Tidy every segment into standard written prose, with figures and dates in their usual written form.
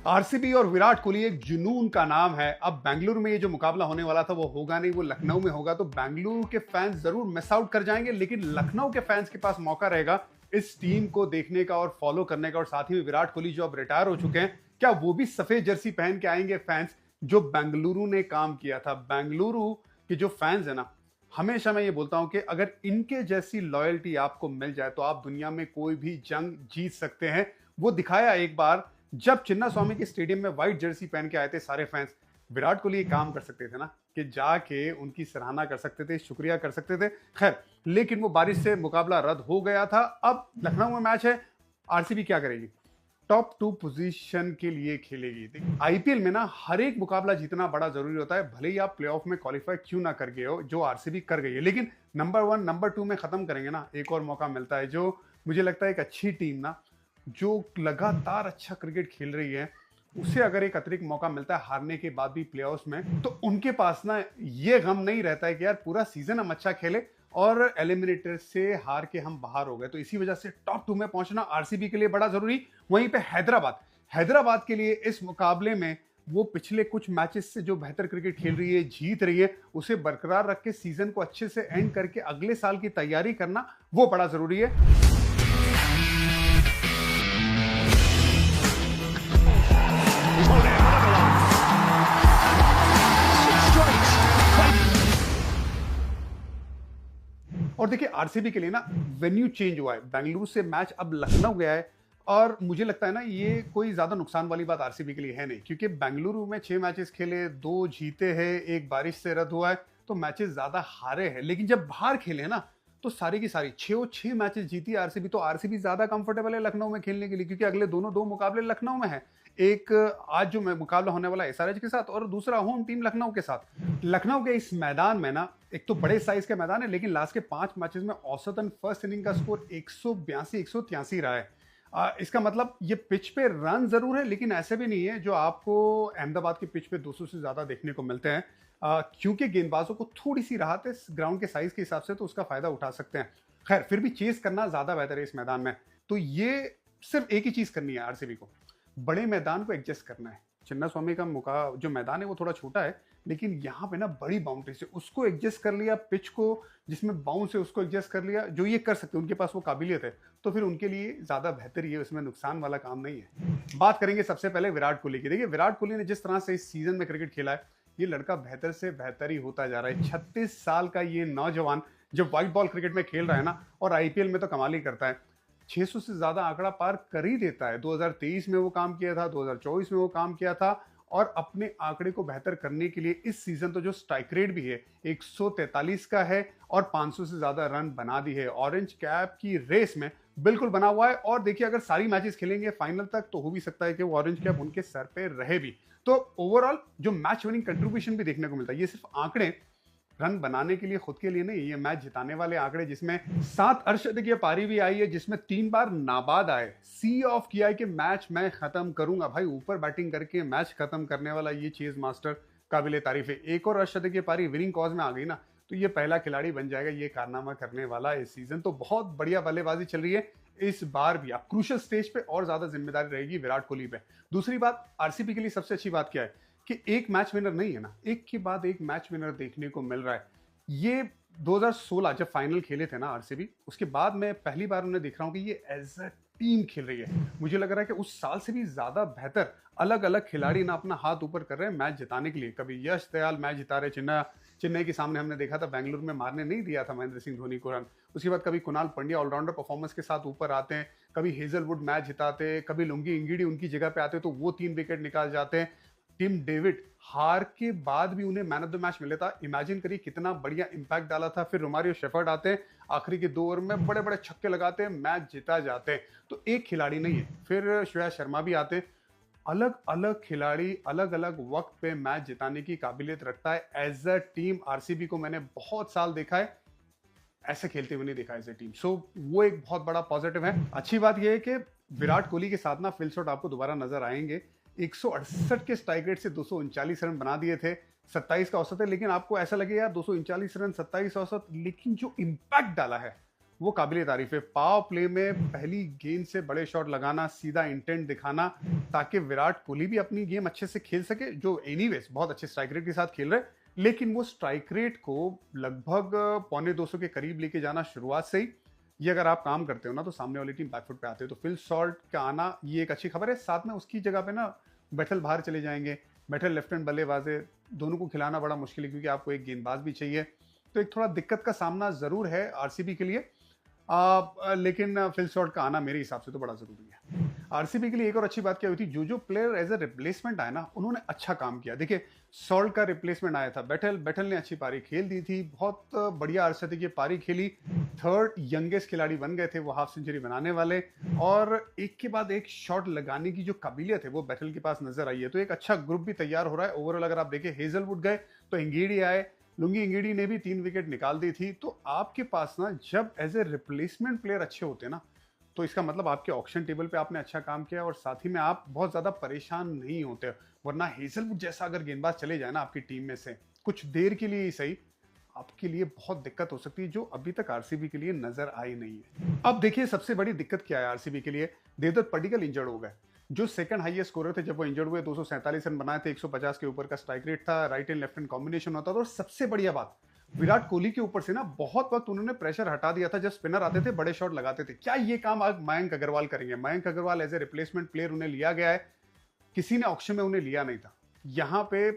RCB और विराट कोहली एक जुनून का नाम है। अब बेंगलुरु में ये जो मुकाबला होने वाला था वो होगा नहीं, वो लखनऊ में होगा। तो बेंगलुरु के फैंस जरूर मिस आउट कर जाएंगे, लेकिन लखनऊ के फैंस के पास मौका रहेगा इस टीम को देखने का और फॉलो करने का। और साथ ही में विराट कोहली जो अब रिटायर हो चुके हैं, क्या वो भी सफेद जर्सी पहन के आएंगे फैंस जो बेंगलुरु ने काम किया था। बेंगलुरु के जो फैंस है ना, हमेशा मैं ये बोलता हूं कि अगर इनके जैसी लॉयल्टी आपको मिल जाए तो आप दुनिया में कोई भी जंग जीत सकते हैं। वो दिखाया एक बार जब चिन्ना स्वामी के स्टेडियम में व्हाइट जर्सी पहन के आए थे सारे फैंस। विराट कोहली काम कर सकते थे ना कि जाके उनकी सराहना कर सकते थे, शुक्रिया कर सकते थे। खैर, लेकिन वो बारिश से मुकाबला रद्द हो गया था। अब लखनऊ में मैच है। आरसीबी क्या करेगी? टॉप 2 पोजीशन के लिए खेलेगी। आईपीएल में ना हर एक मुकाबला जीतना बड़ा जरूरी होता है, भले ही आप प्लेऑफ में क्वालिफाई क्यों ना कर गए हो, जो आरसीबी कर गई है। लेकिन नंबर 1 नंबर 2 में खत्म करेंगे ना, एक और मौका मिलता है। जो मुझे लगता है एक अच्छी टीम ना, जो लगातार अच्छा क्रिकेट खेल रही है, उसे अगर एक अतिरिक्त मौका मिलता है हारने के बाद भी प्लेऑफ्स में, तो उनके पास ना ये गम नहीं रहता है कि यार पूरा सीजन हम अच्छा खेले और एलिमिनेटर से हार के हम बाहर हो गए। तो इसी वजह से टॉप 2 में पहुंचना आरसीबी के लिए बड़ा जरूरी। वहीं पे हैदराबाद के लिए इस मुकाबले में वो पिछले कुछ मैचेस से जो बेहतर क्रिकेट खेल रही है, जीत रही है, उसे बरकरार रख के सीजन को अच्छे से एंड करके अगले साल की तैयारी करना वो बड़ा जरूरी है। और देखिए, आरसीबी के लिए ना वेन्यू चेंज हुआ है। बेंगलुरु से मैच अब लखनऊ गया है और मुझे लगता है ना ये कोई ज्यादा नुकसान वाली बात आरसीबी के लिए है नहीं, क्योंकि बेंगलुरु में 6 मैचेस खेले, 2 जीते हैं, एक बारिश से रद्द हुआ है, तो मैचेस ज्यादा हारे हैं। लेकिन जब बाहर खेले ना, तो सारी की सारी 6 मैचेस जीती आरसीबी। तो आरसीबी ज्यादा कंफर्टेबल है लखनऊ में खेलने के लिए, क्योंकि अगले दो मुकाबले लखनऊ में है। एक आज जो मुकाबला होने वाला है एसआरएच के साथ, और दूसरा होम टीम लखनऊ के साथ। लखनऊ के इस मैदान में ना, एक तो बड़े साइज का मैदान है, लेकिन लास्ट के 5 मैचेस में औसतन फर्स्ट इनिंग का स्कोर 182 183 रहा है। इसका मतलब ये पिच पे रन जरूर है, लेकिन ऐसे भी नहीं है जो आपको अहमदाबाद की पिच पे 200 से ज्यादा देखने को मिलते हैं। क्योंकि गेंदबाजों को थोड़ी सी राहत है ग्राउंड के साइज के हिसाब से, तो उसका फायदा उठा सकते हैं। खैर, फिर भी चेस करना ज्यादा बेहतर है इस मैदान में। तो ये सिर्फ एक ही चीज करनी है आरसीबी को, बड़े मैदान को एडजस्ट करना है। चिन्ना स्वामी का जो मैदान है वो थोड़ा छोटा है, लेकिन यहाँ पे ना बड़ी बाउंड्री से उसको एडजस्ट कर लिया, पिच को जिसमें बाउंस है उसको एडजस्ट कर लिया। जो ये कर सकते हैं, उनके पास वो काबिलियत है, तो फिर उनके लिए ज्यादा बेहतर ही है, उसमें नुकसान वाला काम नहीं है। बात करेंगे सबसे पहले विराट कोहली की। देखिए, विराट कोहली ने जिस तरह से इस सीजन में क्रिकेट खेला है, ये लड़का बेहतर से बेहतर ही होता जा रहा है। 36 साल का ये नौजवान जब व्हाइट बॉल क्रिकेट में खेल रहा है ना, और आईपीएल में तो कमाल ही करता है। 600 से ज्यादा आंकड़ा पार कर ही देता है। 2023 में वो काम किया था, 2024 में वो काम किया था, और अपने आंकड़े को बेहतर करने के लिए इस सीजन तो जो स्ट्राइक रेट भी है 143 का है, और 500 से ज्यादा रन बना दी है। ऑरेंज कैप की रेस में बिल्कुल बना हुआ है। और देखिए, अगर सारी मैचेस खेलेंगे फाइनल तक, तो हो भी सकता है कि वो ऑरेंज कैप उनके सर पे रहे भी। तो ओवरऑल जो मैच विनिंग कंट्रीब्यूशन भी देखने को मिलता है। ये सिर्फ आंकड़े रन बनाने के लिए, खुद के लिए नहीं, ये मैच जिताने वाले आंकड़े, जिसमें 7 अर्धशतकीय पारी भी आई है, जिसमें 3 बार नाबाद आए, सी ऑफ किया है कि मैच मैं खत्म करूंगा। भाई, ऊपर बैटिंग करके मैच खत्म करने वाला ये चेज मास्टर काबिले तारीफ है। एक और अर्धशतकीय पारी विनिंग कॉज में आ गई ना, तो ये पहला खिलाड़ी बन जाएगा ये कारनामा करने वाला इस सीजन। तो बहुत बढ़िया बल्लेबाजी चल रही है इस बार भी। अब क्रूशियल स्टेज पे और ज्यादा जिम्मेदारी रहेगी विराट कोहली पे। दूसरी बात, आरसीबी के लिए सबसे अच्छी बात क्या है कि एक मैच विनर नहीं है ना, एक के बाद एक मैच विनर देखने को मिल रहा है। ये 2016 जब फाइनल खेले थे ना आरसीबी, उसके बाद मैं पहली बार उन्हें देख रहा हूं कि ये एज अ टीम खेल रही है। मुझे लग रहा है कि उस साल से भी ज्यादा बेहतर अलग अलग खिलाड़ी ना अपना हाथ ऊपर कर रहे हैं मैच जिताने के लिए। कभी यश दयाल मैच जिता रहे, चेन्नई के सामने हमने देखा था, बेंगलुरु में मारने नहीं दिया था महेंद्र सिंह धोनी को रन। उसके बाद कभी कुणाल पंड्या ऑलराउंडर परफॉर्मेंस के साथ ऊपर आते हैं, कभी हेजलवुड मैच जिताते, कभी लुंगी इंगिडी उनकी जगह पे आते, तो वो 3 विकेट निकाल जाते हैं। टिम डेविड हार के बाद भी उन्हें मैन ऑफ द मैच मिला था। इमेजिन करिए कितना बढ़िया इंपैक्ट डाला था। फिर रोमारियो शेफर्ड आते हैं, आखिरी के 2 ओवर में बड़े बड़े छक्के लगाते हैं, मैच जीता जाते हैं। तो एक खिलाड़ी नहीं है। फिर श्रेयस शर्मा भी आते हैं। अलग अलग खिलाड़ी अलग अलग वक्त पे मैच जिताने की काबिलियत रखता है। एज अ टीम आरसीबी को मैंने बहुत साल देखा है, ऐसे खेलते हुए नहीं देखा एज ए टीम। सो वो एक बहुत बड़ा पॉजिटिव है। अच्छी बात यह है कि विराट कोहली के साथ ना फिल शॉट आपको दोबारा नजर आएंगे। 168 के स्ट्राइक रेट से 239 रन बना दिए थे, 27 का औसत है। लेकिन आपको ऐसा लगे यार 239 रन 27 औसत, लेकिन जो इंपैक्ट डाला है वो काबिल तारीफ है। पावर प्ले में पहली गेंद से बड़े शॉट लगाना, सीधा इंटेंट दिखाना, ताकि विराट कोहली भी अपनी गेम अच्छे से खेल सके, जो एनीवेज बहुत अच्छे स्ट्राइक रेट के साथ खेल रहे, लेकिन वो स्ट्राइक रेट को लगभग 125 के करीब लेके जाना शुरुआत से ही, ये अगर आप काम करते हो ना तो सामने वाली टीम बैकफुट पे आते हो। तो फिल सॉल्ट का आना ये एक अच्छी खबर है। साथ में उसकी जगह पे ना बैटल बाहर चले जाएंगे, बैटल लेफ्ट हैंड बल्लेबाज है, दोनों को खिलाना बड़ा मुश्किल है क्योंकि आपको एक गेंदबाज भी चाहिए। तो एक थोड़ा दिक्कत का सामना जरूर है आरसीबी के लिए, लेकिन फिल सॉल्ट का आना मेरे हिसाब से तो बड़ा जरूरी है। आरसीबी के लिए एक और अच्छी बात क्या हुई थी, जो प्लेयर एज ए रिप्लेसमेंट आए ना उन्होंने अच्छा काम किया। देखिए सॉल्ट का रिप्लेसमेंट आया था बैटल ने अच्छी पारी खेल दी थी, बहुत बढ़िया अर्शदीप की पारी खेली, थर्ड यंगेस्ट खिलाड़ी बन गए थे वो हाफ सेंचुरी बनाने वाले, और एक के बाद एक शॉट लगाने की जो काबिलियत है वो बैटल के पास नजर आई है। तो एक अच्छा ग्रुप भी तैयार हो रहा है ओवरऑल। अगर आप देखें हेजलवुड गए तो इंगेडी आए, लुंगी इंगेडी ने भी 3 विकेट निकाल दी थी। तो आपके पास ना जब एज ए रिप्लेसमेंट प्लेयर अच्छे होते हैं ना, तो इसका मतलब आपके ऑक्शन टेबल पे आपने अच्छा काम किया और साथ ही में आप बहुत ज्यादा परेशान नहीं होते। वरना हेजलवुड जैसा अगर गेंदबाज चले जाए ना आपकी टीम में से कुछ देर के लिए ही सही, आपके लिए बहुत दिक्कत हो सकती है, जो अभी तक आरसीबी के लिए नजर आई नहीं है। अब देखिए सबसे बड़ी दिक्कत क्या है आरसीबी के लिए, देवदत्त पडिक्कल इंजर्ड हो गए, जो सेकंड हाईएस्ट स्कोरर थे जब वो इंजर्ड हुए, 247 रन बनाए थे, 150 के ऊपर का स्ट्राइक रेट था, right and left hand combination होता था। और सबसे बढ़िया बात, विराट कोहली के ऊपर से ना बहुत वक्त उन्होंने प्रेशर हटा दिया था, जब स्पिनर आते थे बड़े शॉट लगाते थे। क्या ये काम आज मयंक अग्रवाल करेंगे? Mayank Agarwal as a replacement player उन्हें लिया गया है, किसी ने ऑक्शन में उन्हें लिया नहीं था। यहाँ पे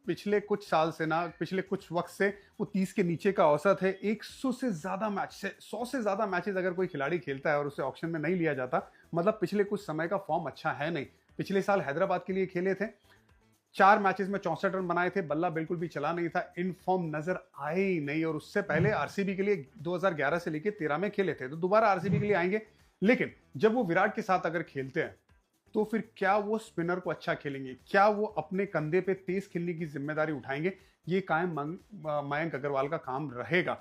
पिछले कुछ साल से ना, पिछले कुछ वक्त से वो 30 के नीचे का औसत है। 100 से ज्यादा मैच से 100 से ज्यादा मैचेस अगर कोई खिलाड़ी खेलता है और उसे ऑक्शन में नहीं लिया जाता, मतलब पिछले कुछ समय का फॉर्म अच्छा है नहीं। पिछले साल हैदराबाद के लिए खेले थे, 4 मैचेस में 64 रन बनाए थे, बल्ला बिल्कुल भी चला नहीं था, इन फॉर्म नजर आए ही नहीं। और उससे पहले आरसीबी के लिए 2011 से लेकर 13 में खेले थे, तो दोबारा आरसीबी के लिए आएंगे। लेकिन जब वो विराट के साथ अगर खेलते हैं तो फिर क्या वो स्पिनर को अच्छा खेलेंगे, क्या वो अपने कंधे पे तेज खेलने की जिम्मेदारी उठाएंगे? ये कायम मयंक अग्रवाल का काम रहेगा,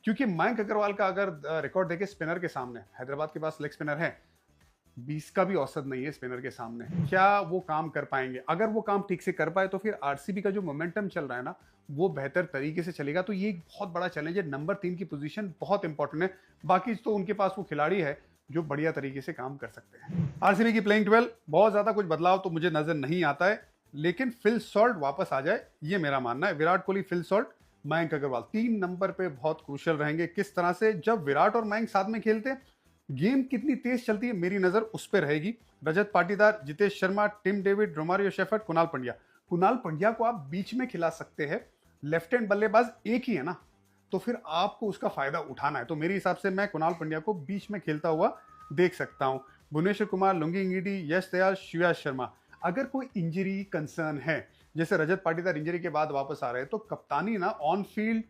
क्योंकि मयंक अग्रवाल का अगर रिकॉर्ड देखे स्पिनर के सामने, हैदराबाद के पास लेग स्पिनर है, 20 का भी औसत नहीं है स्पिनर के सामने। क्या वो काम कर पाएंगे? अगर वो काम ठीक से कर पाए तो फिर आरसीबी का जो मोमेंटम चल रहा है ना वो बेहतर तरीके से चलेगा। तो ये एक बहुत बड़ा चैलेंज है। नंबर 3 की पोजीशन बहुत इंपॉर्टेंट है, बाकी तो उनके पास वो खिलाड़ी है जो बढ़िया तरीके से काम कर सकते हैं। आरसीबी की प्लेइंग 12 बहुत ज्यादा कुछ बदलाव तो मुझे नजर नहीं आता है, लेकिन फिल सॉल्ट वापस आ जाए ये मेरा मानना है। Virat Kohli, Phil Salt, Mayank Agarwal 3 number पे बहुत क्रूशियल रहेंगे। किस तरह से जब विराट और मयंक साथ में खेलते हैं, गेम कितनी तेज चलती है, मेरी नजर उस पर रहेगी। Rajat Patidar, Jitesh Sharma, Tim David, Romario Shepherd, Krunal Pandya. Krunal Pandya को आप बीच में खिला सकते हैं, लेफ्ट हैंड बल्लेबाज एक ही है ना, तो फिर आपको उसका फायदा उठाना है। तो मेरे हिसाब से मैं कुणाल पंड्या को बीच में खेलता हुआ देख सकता हूं। भुवनेश्वर कुमार, लुंगी इंगीडी, यश दयाल, श्रेयस शर्मा। अगर कोई इंजरी कंसर्न है, जैसे रजत पाटीदार इंजरी के बाद वापस आ रहे हैं, तो कप्तानी ना ऑन फील्ड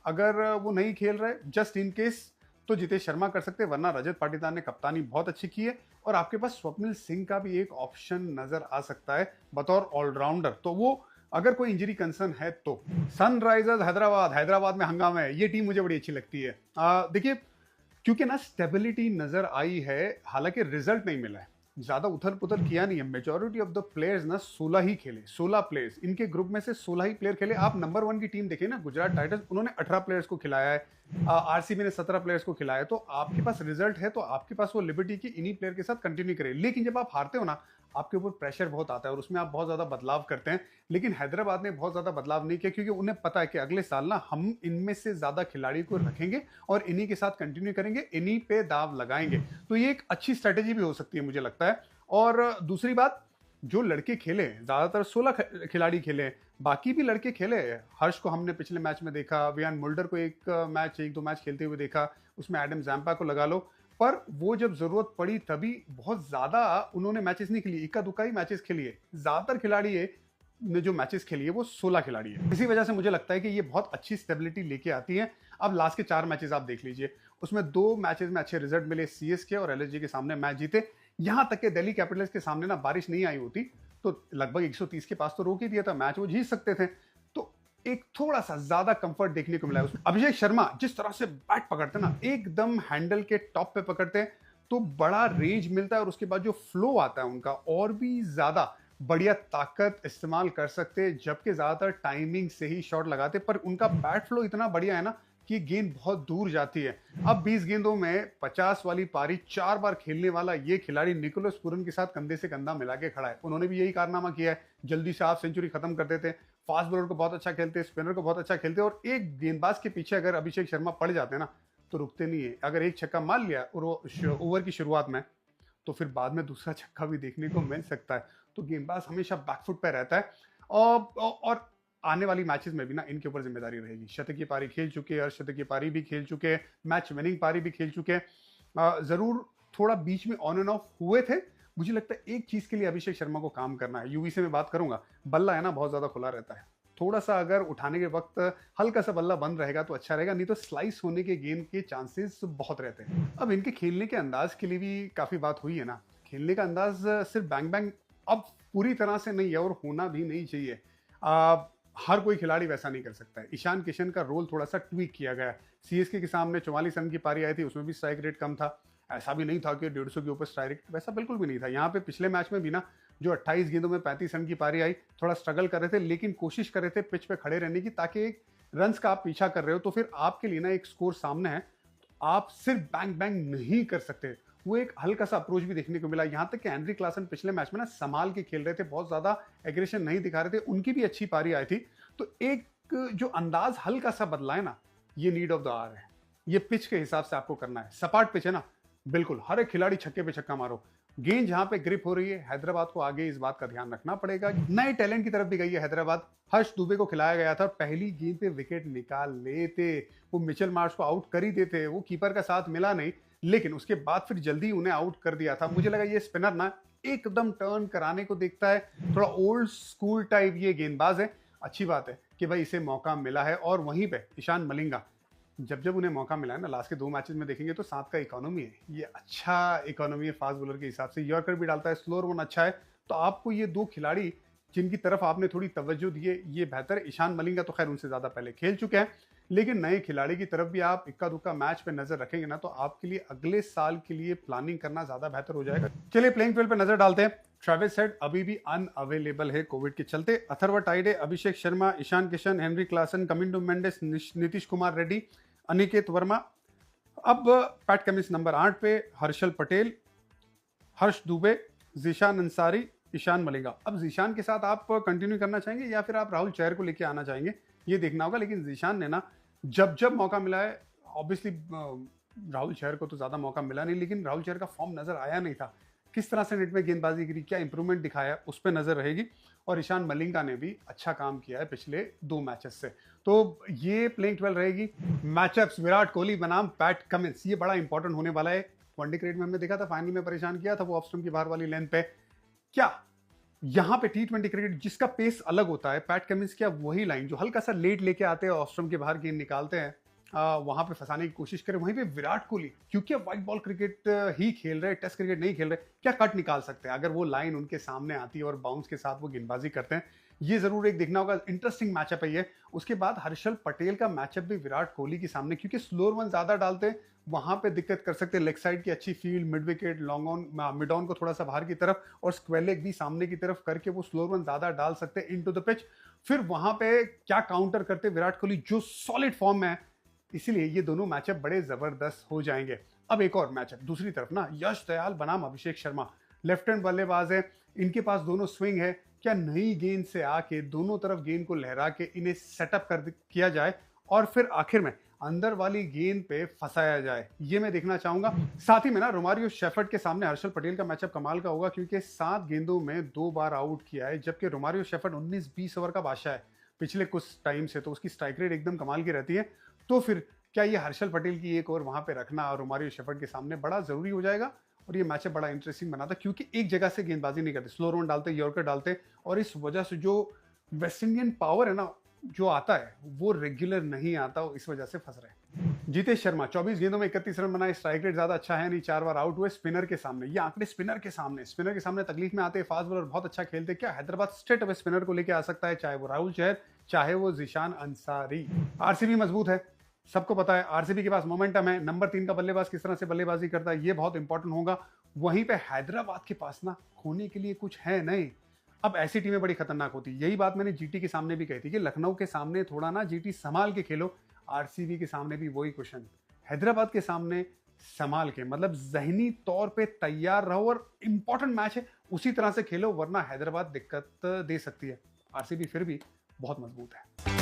अगर वो नहीं खेल रहे, जस्ट इन केस, तो जितेश शर्मा कर सकते हैं, वरना रजत पाटीदार ने कप्तानी बहुत अच्छी की है। और आपके पास स्वप्निल सिंह का भी एक ऑप्शन नजर आ सकता है बतौर ऑलराउंडर, तो वो अगर कोई इंजरी कंसर्न है तो। सनराइजर्स हैदराबाद में हंगामा है, ये टीम मुझे बड़ी अच्छी लगती है। देखिए क्योंकि ना स्टेबिलिटी नजर आई है, हालांकि रिजल्ट नहीं मिला है, ज्यादा उथल पुथल किया नहीं है। मेजॉरिटी ऑफ द प्लेयर्स ना 16 ही खेले, 16 प्लेयर्स, इनके ग्रुप में से 16 ही प्लेयर खेले। आप नंबर 1 की टीम देखिए ना, गुजरात टाइटंस, उन्होंने 18 प्लेयर्स को खिलाया है, आरसीबी ने 17 प्लेयर्स को खिलाया है। तो आपके पास रिजल्ट है, तो आपके पास वो लिबर्टी की इन्हीं प्लेयर के साथ कंटिन्यू करे। लेकिन जब आप हारते हो ना, आपके ऊपर प्रेशर बहुत आता है और उसमें आप बहुत ज्यादा बदलाव करते हैं। लेकिन हैदराबाद ने बहुत ज्यादा बदलाव नहीं किया, क्योंकि उन्हें पता है कि अगले साल ना हम इनमें से ज्यादा खिलाड़ी को रखेंगे और इन्हीं के साथ कंटिन्यू करेंगे, इन्हीं पे दाव लगाएंगे। तो ये एक अच्छी स्ट्रेटेजी भी हो सकती है मुझे लगता है। और दूसरी बात, जो लड़के खेले, ज्यादातर 16 खिलाड़ी खेले, बाकी भी लड़के खेले। हर्ष को हमने पिछले मैच में देखा, वियान मुल्डर को एक दो मैच खेलते हुए देखा, उसमें एडम जैम्पा को लगा लो, पर वो जब जरूरत पड़ी तभी बहुत ज्यादा उन्होंने मैचेस नहीं खेली, इक्का दुक्का ही मैचेस खेली है। ज्यादातर खिलाड़ी ने जो मैचेस खेली है वो 16 खिलाड़ी है। इसी वजह से मुझे लगता है कि ये बहुत अच्छी स्टेबिलिटी लेके आती है। अब लास्ट के 4 मैचेस आप देख लीजिए, उसमें 2 मैचेस में अच्छे रिजल्ट मिले, सीएसके और एलएसजी के सामने मैच जीते। यहां तक कि दिल्ली कैपिटल्स के सामने ना बारिश नहीं आई होती तो लगभग 130 के पास तो रोक ही दिया था मैच, वो जीत सकते थे। तो एक थोड़ा सा ज्यादा कंफर्ट देखने को मिला है उसमें। अभिषेक शर्मा जिस तरह से बैट पकड़ते ना, एकदम हैंडल के टॉप पे पकड़ते हैं, तो बड़ा रेंज मिलता है और उसके बाद जो फ्लो आता है उनका, और भी ज्यादा बढ़िया ताकत इस्तेमाल कर सकते हैं। जबकि ज्यादातर टाइमिंग से ही शॉट लगाते, पर उनका बैट फ्लो इतना बढ़िया है ना कि गेंद बहुत दूर जाती है। अब 20 गेंदों में 50 वाली पारी 4 बार खेलने वाला ये खिलाड़ी निकोलस पूरन के साथ कंधे से कंधा मिला के खड़ा है। उन्होंने भी यही कारनामा किया है, जल्दी से हाफ सेंचुरी खत्म कर देते, फास्ट बॉलर को बहुत अच्छा खेलते, स्पिनर को बहुत अच्छा खेलते, और एक गेंदबाज के पीछे अगर अभिषेक शर्मा पड़ जाते हैं ना तो रुकते नहीं है। अगर एक छक्का मार लिया और ओवर की शुरुआत में, तो फिर बाद में दूसरा छक्का भी देखने को मिल सकता है। तो गेंदबाज हमेशा बैकफुट पर रहता है, और आने वाली मैचेस में भी ना इनके ऊपर जिम्मेदारी रहेगी। शतकीय पारी खेल चुके हैं, अर्धशतकीय पारी भी खेल चुके हैं, मैच विनिंग पारी भी खेल चुके हैं। जरूर थोड़ा बीच में ऑन एंड ऑफ हुए थे। मुझे लगता है एक चीज के लिए अभिषेक शर्मा को काम करना है। यूवी से मैं बात करूंगा, बल्ला है ना बहुत ज्यादा खुला रहता है, थोड़ा सा अगर उठाने के वक्त हल्का सा बल्ला बंद रहेगा तो अच्छा रहेगा, नहीं तो स्लाइस होने के गेंद के चांसेस बहुत रहते हैं। अब इनके खेलने के अंदाज के लिए भी काफी बात हुई है ना। खेलने का अंदाज सिर्फ बैंग बैंग अब पूरी तरह से नहीं है, और होना भी नहीं चाहिए। हर कोई खिलाड़ी वैसा नहीं कर सकता है। ईशान किशन का रोल थोड़ा सा ट्वीक किया गया है। सीएसके के सामने 44 रन की पारी आई थी, उसमें भी स्ट्राइक रेट कम था। ऐसा भी नहीं था कि 150 के ऊपर स्ट्राइक रेट, वैसा बिल्कुल भी नहीं था। यहाँ पे पिछले मैच में भी ना जो 28 गेंदों में 35 रन की पारी आई, थोड़ा स्ट्रगल कर रहे थे, लेकिन कोशिश कर रहे थे पिच पे खड़े रहने की, ताकि एक रन्स का आप पीछा कर रहे हो तो फिर आपके लिए ना एक स्कोर सामने है, तो आप सिर्फ बैंग बैंग नहीं कर सकते। वो एक हल्का सा अप्रोच भी देखने को मिला। यहां तक कि हेनरी क्लासन पिछले मैच में ना संभाल के खेल रहे थे, बहुत ज्यादा एग्रेशन नहीं दिखा रहे थे, उनकी भी अच्छी पारी आई थी। तो एक जो अंदाज हल्का सा बदला है ना, ये नीड ऑफ द आवर है। ये पिच के हिसाब से आपको करना है। सपाट पिच है ना, बिल्कुल हर एक खिलाड़ी छक्के पे छक्का मारो। गेंद जहां पे ग्रिप हो रही है, हैदराबाद को आगे इस बात का ध्यान रखना पड़ेगा। नए टैलेंट की तरफ भी गई है हैदराबाद। हर्ष दुबे को खिलाया गया था, पहली गेंद पे विकेट निकाल लेते, वो मिचेल मार्श को आउट कर ही देते। वो कीपर का साथ मिला नहीं, लेकिन उसके बाद फिर जल्दी उन्हें आउट कर दिया था। मुझे लगा ये स्पिनर ना एकदम टर्न कराने को देखता है, थोड़ा ओल्ड स्कूल टाइप ये गेंदबाज है। अच्छी बात है कि भाई इसे मौका मिला है। और वहीं पे ईशान मलिंगा, जब जब उन्हें मौका मिला है ना, लास्ट के 2 मैचेस में देखेंगे तो 7 का इकोनॉमी है। ये अच्छा इकोनॉमी है फास्ट बॉलर के हिसाब से, यॉर्कर भी डालता है, स्लोअर वन अच्छा है। तो आपको ये 2 खिलाड़ी जिनकी तरफ आपने थोड़ी तवज्जो दी है, ये बेहतर है। ईशान मलिंगा तो खैर उनसे ज्यादा पहले खेल चुके हैं, लेकिन नए खिलाड़ी की तरफ भी आप इक्का दुक्का मैच पे नजर रखेंगे ना, तो आपके लिए अगले साल के लिए प्लानिंग करना ज्यादा बेहतर हो जाएगा। चलिए प्लेइंग फील्ड पे नजर डालते हैं। ट्रेविस हेड अभी भी अनअवेलेबल है कोविड के चलते। Atharva टाइडे, Abhishek Sharma, Ishan Kishan, Henry Klaasen, Kamindu Mendis, Nitish Kumar Reddy, Aniket Verma. अब पैट कमिंस नंबर 8 पे, हर्षल पटेल, हर्ष दुबे, जीशान अंसारी, ईशान मलिंगा। अब जीशान के साथ आप कंटिन्यू करना चाहेंगे या फिर आप राहुल चहर को लेके आना चाहेंगे, ये देखना होगा। लेकिन जीशान ने ना जब जब मौका मिला है, ऑब्वियसली राहुल चहर को तो ज्यादा मौका मिला नहीं, लेकिन राहुल चहर का फॉर्म नजर आया नहीं था। किस तरह से नेट में गेंदबाजी करी, क्या इंप्रूवमेंट दिखाया, उस पर नजर रहेगी। और ईशान मलिंगा ने भी अच्छा काम किया है पिछले 2 मैचेस से। तो ये प्लेइंग 12 रहेगी। मैचअप्स विराट कोहली बनाम पैट कमिंस, ये बड़ा इंपॉर्टेंट होने वाला है। वनडे क्रिकेट में हमने देखा था, फाइनल में परेशान किया था वो ऑफ स्टंप की बाहर वाली लेंथ पे। क्या यहाँ पे T20 क्रिकेट जिसका पेस अलग होता है, पैट कमिंस क्या वही लाइन जो हल्का सा लेट लेके आते हैं, ऑफ स्टंप के बाहर गेंद निकालते हैं, वहां पे फंसाने की कोशिश करें। वहीं पे विराट कोहली क्योंकि व्हाइट बॉल क्रिकेट ही खेल रहे, टेस्ट क्रिकेट नहीं खेल रहे, क्या कट निकाल सकते हैं अगर वो लाइन उनके सामने आती है और बाउंस के साथ वो गेंदबाजी करते हैं। ये जरूर एक देखना होगा, इंटरेस्टिंग मैचअप है ये। उसके बाद हर्षल पटेल का मैचअप भी विराट कोहली के सामने, क्योंकि स्लोअर वन ज्यादा डालते हैं, वहां पे दिक्कत कर सकते हैं। लेग साइड की अच्छी field, mid wicket, long on, mid on को थोड़ा सा बाहर की तरफ और स्क्वायर लेग भी सामने की तरफ करके वो स्लोअर वन ज्यादा डाल सकते हैं इनटू द पिच। फिर वहां पे क्या काउंटर करते विराट कोहली जो सॉलिड फॉर्म में है। इसीलिए ये दोनों मैचअप बड़े जबरदस्त हो जाएंगे। अब एक और मैचअप दूसरी तरफ ना, यश दयाल बनाम अभिषेक शर्मा, लेफ्ट हैंड बल्लेबाज है, इनके पास दोनों स्विंग है। क्या नई गेंद से आके दोनों तरफ गेंद को लहरा के इन्हें सेटअप किया जाए और फिर आखिर में अंदर वाली गेंद पे फंसाया जाए, ये मैं देखना चाहूंगा। साथ ही में ना रोमारियो शेफर्ड के सामने हर्षल पटेल का मैचअप कमाल का होगा, क्योंकि 7 गेंदों में 2 बार आउट किया है, जबकि रोमारियो शेफर्ड 19-20 ओवर का बादशाह है पिछले कुछ टाइम से, तो उसकी स्ट्राइक रेट एकदम कमाल की रहती है। तो फिर क्या ये हर्षल पटेल की एक ओवर वहां पे रखना और रोमारियो शेफर्ड के सामने बड़ा जरूरी हो जाएगा, और ये मैचअप बड़ा इंटरेस्टिंग बनाता, क्योंकि एक जगह से गेंदबाजी नहीं करते, स्लो रन डालते, यॉर्कर डालते, और इस वजह से जो वेस्ट इंडियन पावर है ना जो आता है वो रेगुलर नहीं आता, इस वजह से फंस रहे। जीतेश शर्मा 24 गेंदों में 31 रन बनाए, स्ट्राइक रेट ज्यादा अच्छा है नहीं, 4 बार आउट हुए स्पिनर के सामने। ये आंकड़े स्पिनर के सामने तकलीफ में आते हैं। फास्ट बॉलर बहुत अच्छा खेलते, क्या हैदराबाद स्ट्रेट अवे स्पिनर को लेकर आ सकता है, चाहे वो राहुल चहर, चाहे वो जीशान अंसारी। आरसीबी मजबूत है, सबको पता है आरसीबी के पास मोमेंटम है। नंबर 3 का बल्लेबाज किस तरह से बल्लेबाजी करता है ये बहुत इंपॉर्टेंट होगा। वहीं पे हैदराबाद के पास ना खोने के लिए कुछ है नहीं। अब ऐसी टीमें बड़ी खतरनाक होती है, यही बात मैंने जीटी के सामने भी कही थी कि लखनऊ के सामने थोड़ा ना जीटी संभाल के खेलो। आरसीबी के सामने भी वही क्वेश्चन, हैदराबाद के सामने संभाल के, मतलब जहनी तौर पे तैयार रहो और इंपॉर्टेंट मैच है उसी तरह से खेलो, वरना हैदराबाद दिक्कत दे सकती है। आरसीबी फिर भी बहुत मजबूत है।